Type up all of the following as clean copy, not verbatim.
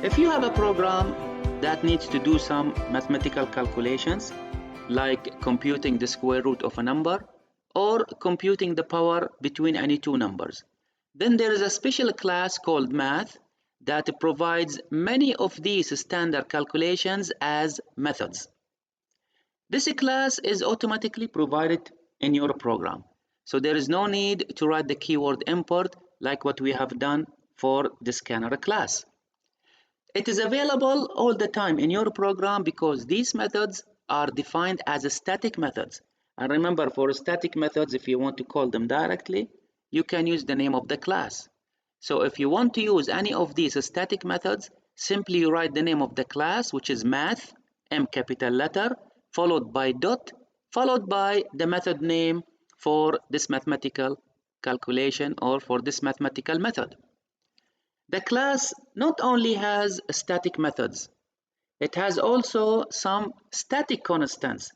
If you have a program that needs to do some mathematical calculations, like computing the square root of a number or computing the power between any two numbers, then there is a special class called math that provides many of these standard calculations as methods. This class is automatically provided in your program, so there is no need to write the keyword import like what we have done for the scanner class. It is available all the time in your program because these methods are defined as static methods. And remember, for static methods, if you want to call them directly, you can use the name of the class. So if you want to use any of these static methods, simply write the name of the class, which is math, M capital letter, followed by dot, followed by the method name for this mathematical calculation or for this mathematical method. The class not only has static methods, it has also some static constants,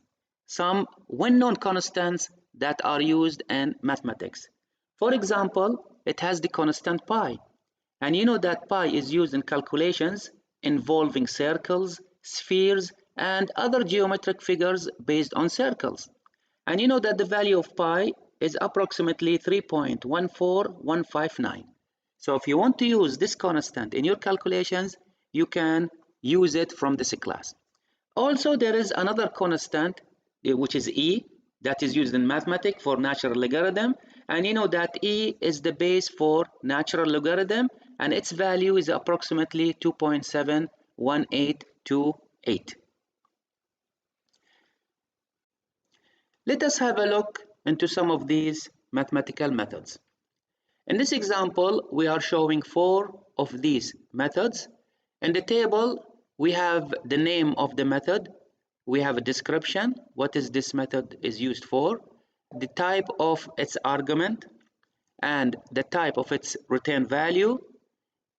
some well-known constants that are used in mathematics. For example, it has the constant pi, and you know that pi is used in calculations involving circles, spheres, and other geometric figures based on circles. And you know that the value of pi is approximately 3.14159. So if you want to use this constant in your calculations, you can use it from this class. Also, there is another constant, which is e, that is used in mathematics for natural logarithm. And you know that e is the base for natural logarithm, and its value is approximately 2.71828. Let us have a look into some of these mathematical methods. In this example, we are showing 4 of these methods. In the table, we have the name of the method, we have a description, what is this method is used for, the type of its argument, and the type of its return value,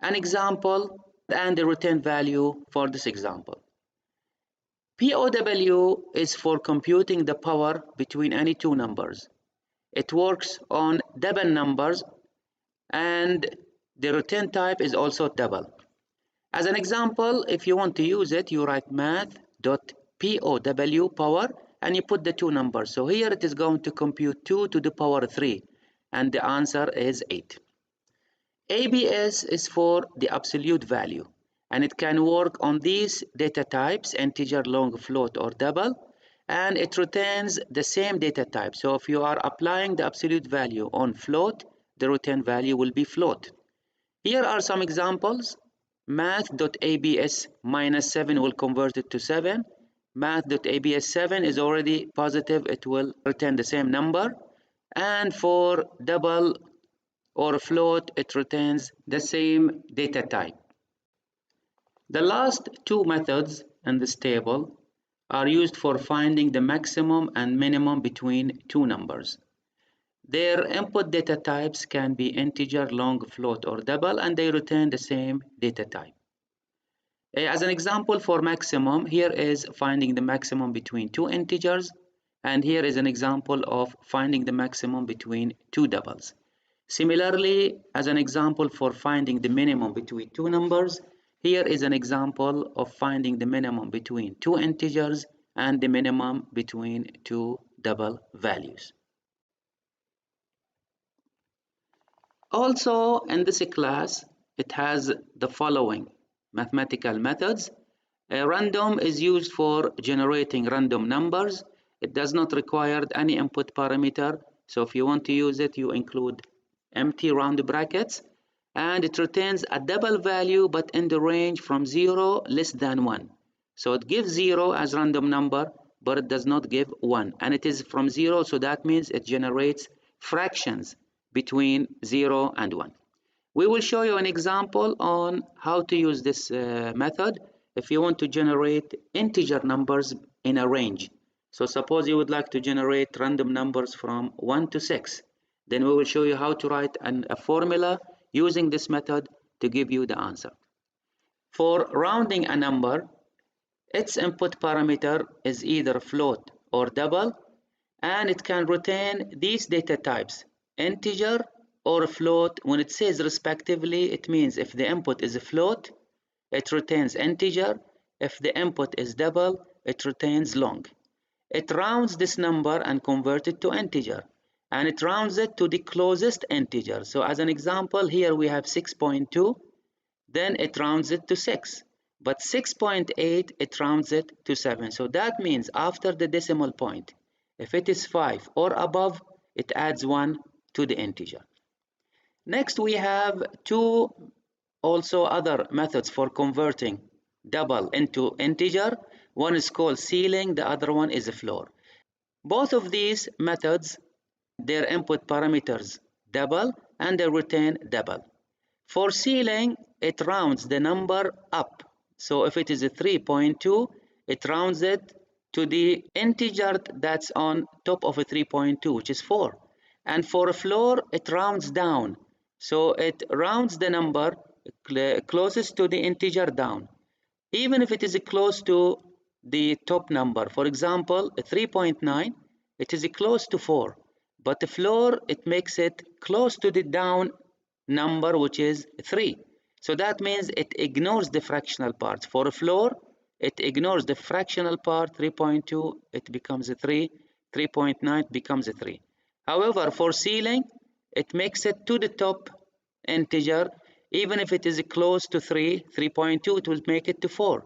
an example, and the return value for this example. POW is for computing the power between any two numbers. It works on double numbers, and the return type is also double. As an example, if you want to use it, you write math.pow power and you put the two numbers. So here it is going to compute 2 to the power 3, and the answer is 8. ABS is for the absolute value, and it can work on these data types, integer, long, float, or double, and it returns the same data type. So if you are applying the absolute value on float, the return value will be float. Here are some examples. Math.abs minus 7 will convert it to 7. Math.abs 7 is already positive, it will return the same number. And for double or float, it returns the same data type. The last two methods in this table are used for finding the maximum and minimum between two numbers. Their input data types can be integer, long, float, or double, and they return the same data type. As an example for maximum, here is finding the maximum between two integers, and here is an example of finding the maximum between two doubles. Similarly, as an example for finding the minimum between two numbers, here is an example of finding the minimum between two integers and the minimum between two double values. Also, in this class, it has the following mathematical methods. Random is used for generating random numbers. It does not require any input parameter. So if you want to use it, you include empty round brackets. And it returns a double value, but in the range from 0 less than 1. So it gives 0 as random number, but it does not give 1. And it is from 0, so that means it generates fractions between 0 and 1. We will show you an example on how to use this method if you want to generate integer numbers in a range. So suppose you would like to generate random numbers from 1 to 6. Then we will show you how to write a formula using this method to give you the answer. For rounding a number, its input parameter is either float or double, and it can retain these data types, integer or float. When it says respectively, it means if the input is a float, it retains integer. If the input is double, it retains long. It rounds this number and converts it to integer, and it rounds it to the closest integer. So as an example, here we have 6.2, then it rounds it to 6. But 6.8, it rounds it to 7. So that means after the decimal point, if it is 5 or above, it adds 1 to the integer. Next, we have two also other methods for converting double into integer. One is called ceiling, the other one is a floor. Both of these methods, their input parameters double and they retain double. For ceiling, it rounds the number up. So if it is a 3.2, it rounds it to the integer that's on top of a 3.2, which is 4. And for a floor, it rounds down. So it rounds the number closest to the integer down, even if it is close to the top number. For example, 3.9, it is close to 4. But the floor, it makes it close to the down number, which is 3. So that means it ignores the fractional parts. For a floor, it ignores the fractional part. 3.2, it becomes a 3. 3.9 becomes a 3. However, for ceiling, it makes it to the top integer. Even if it is close to 3, 3.2, it will make it to 4.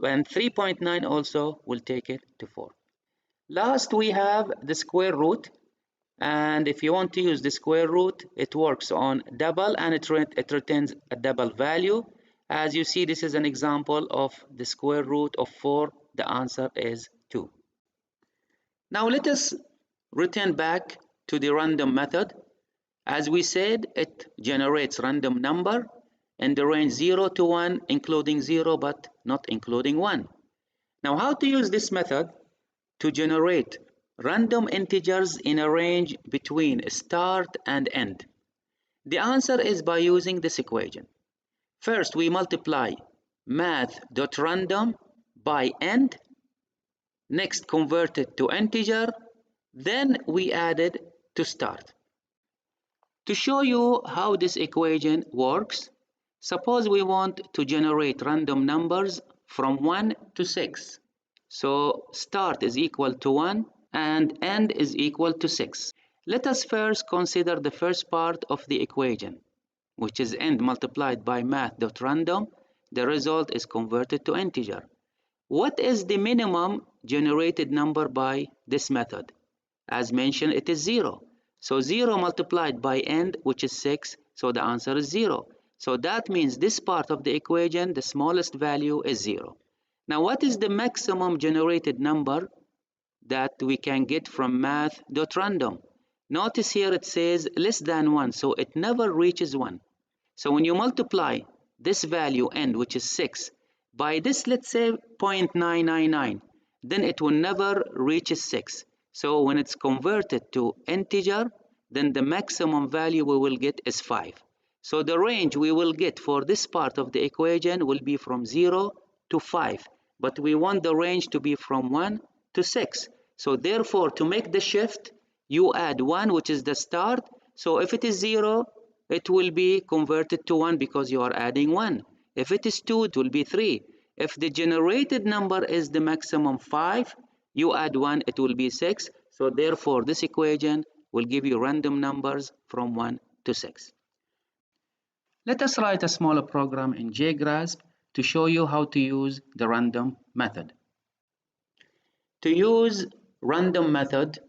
And 3.9 also will take it to 4. Last, we have the square root. And if you want to use the square root, it works on double and it retains a double value. As you see, this is an example of the square root of 4. The answer is 2. Now let us return back to the random method. As we said, it generates random number in the range 0 to 1, including 0 but not including 1. Now how to use this method to generate random integers in a range between start and end? The answer is by using this equation. First, we multiply math.random by end. Next, convert it to integer. Then we add it to start. To show you how this equation works, suppose we want to generate random numbers from 1 to 6. So start is equal to 1 and end is equal to 6. Let us first consider the first part of the equation, which is end multiplied by math.random. The result is converted to integer. What is the minimum generated number by this method? As mentioned, it is 0. So 0 multiplied by end, which is 6, so the answer is 0. So that means this part of the equation, the smallest value is 0. Now what is the maximum generated number that we can get from math.random? Notice here it says less than 1, so it never reaches 1. So when you multiply this value end, which is 6, by this, let's say 0.999, then it will never reach 6. So when it's converted to integer, then the maximum value we will get is 5. So the range we will get for this part of the equation will be from 0 to 5. But we want the range to be from 1 to 6. So therefore, to make the shift, you add 1, which is the start. So if it is 0, it will be converted to 1 because you are adding 1. If it is 2, it will be 3. If the generated number is the maximum 5, you add 1, it will be 6. So therefore, this equation will give you random numbers from 1 to 6. Let us write a smaller program in JGrasp to show you how to use the random method. To use random method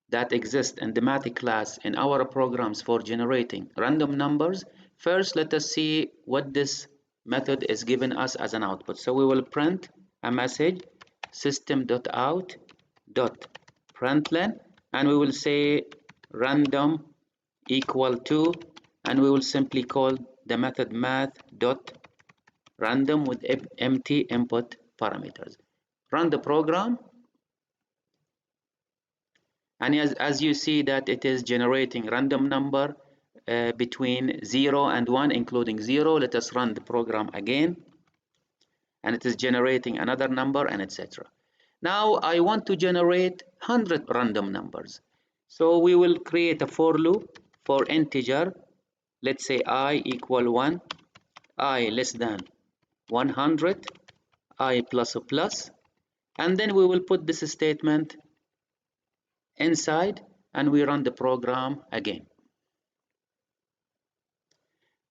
that exists in the math class in our programs for generating random numbers, first let us see what this method is giving us as an output. So we will print a message system.out.println, and we will say random equal to, and we will simply call the method math.random with empty input parameters. Run the program, and as you see that it is generating random number between 0 and 1, including 0. Let us run the program again, and it is generating another number, and etc. Now I want to generate 100 random numbers. So we will create a for loop for integer. Let's say I equal 1, I less than 100 I plus plus, and then we will put this statement inside and we run the program again.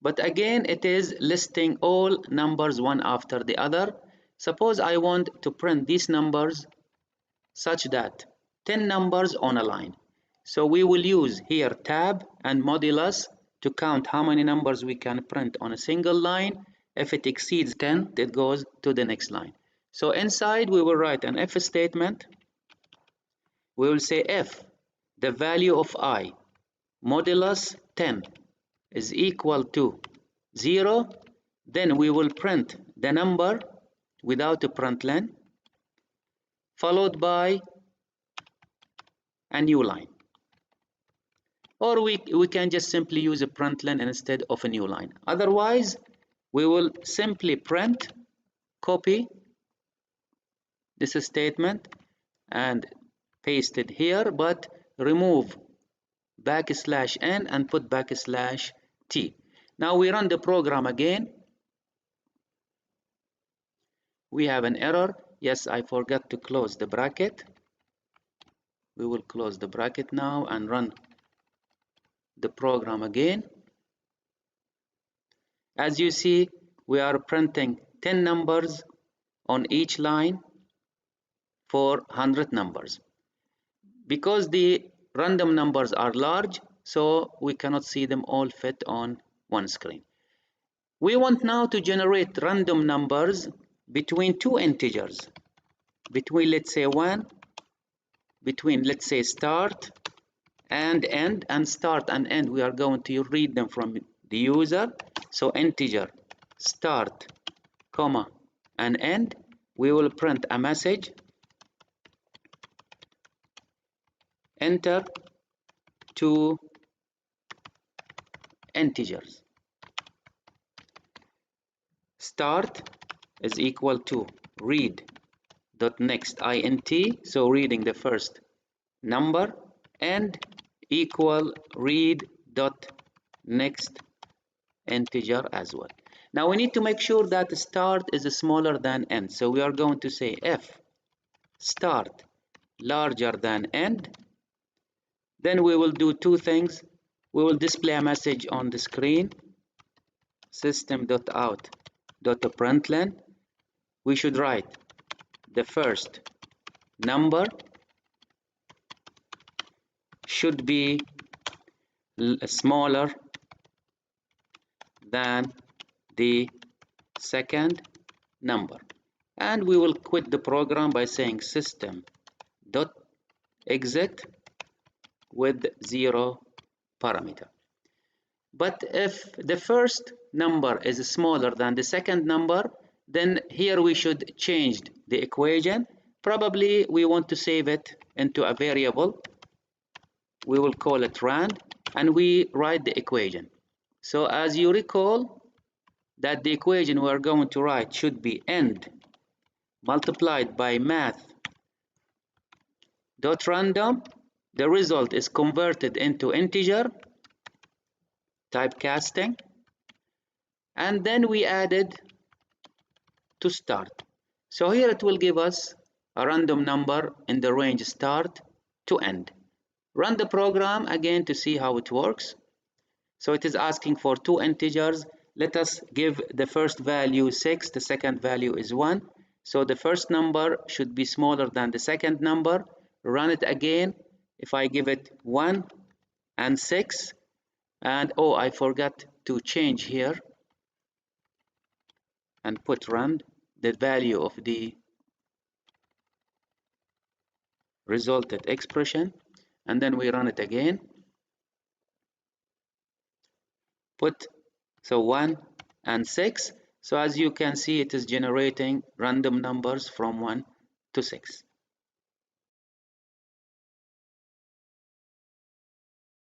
But again, it is listing all numbers one after the other. Suppose I want to print these numbers such that 10 numbers on a line. So we will use here tab and modulus to count how many numbers we can print on a single line. If it exceeds 10, it goes to the next line. So inside we will write an if statement. We will say if the value of I modulus 10 is equal to 0, then we will print the number without a println followed by a new line. Or we can just simply use a println instead of a new line. Otherwise, we will simply print, copy this statement and paste it here, but remove \n and put \t. Now we run the program again. We have an error. Yes, I forgot to close the bracket. We will close the bracket now and run the program again. As you see, we are printing 10 numbers on each line for 100 numbers. Because the random numbers are large, so we cannot see them all fit on one screen. We want now to generate random numbers between two integers, between let's say let's say start and end, and start and end we are going to read them from the user. So integer start comma and end, we will print a message, enter two integers. Start is equal to read dot next int, so reading the first number, and equal read dot next integer as well. Now we need to make sure that start is smaller than end, so we are going to say if start larger than end, then we will do two things. We will display a message on the screen, system.out.println. We should write the first number should be smaller than the second number, and we will quit the program by saying system.exit with 0 parameter. But if the first number is smaller than the second number, then here we should change the equation. Probably we want to save it into a variable. We will call it rand, and we write the equation. So as you recall, that the equation we are going to write should be end multiplied by math.random. The result is converted into integer, typecasting, and then we added to start. So here it will give us a random number in the range start to end. Run the program again to see how it works. So it is asking for two integers. Let us give the first value 6, the second value is 1. So the first number should be smaller than the second number. Run it again. If I give it 1 and 6, and oh, I forgot to change here and put rand, the value of the resulted expression, and then we run it again. Put so 1 and 6. So as you can see, it is generating random numbers from 1 to 6.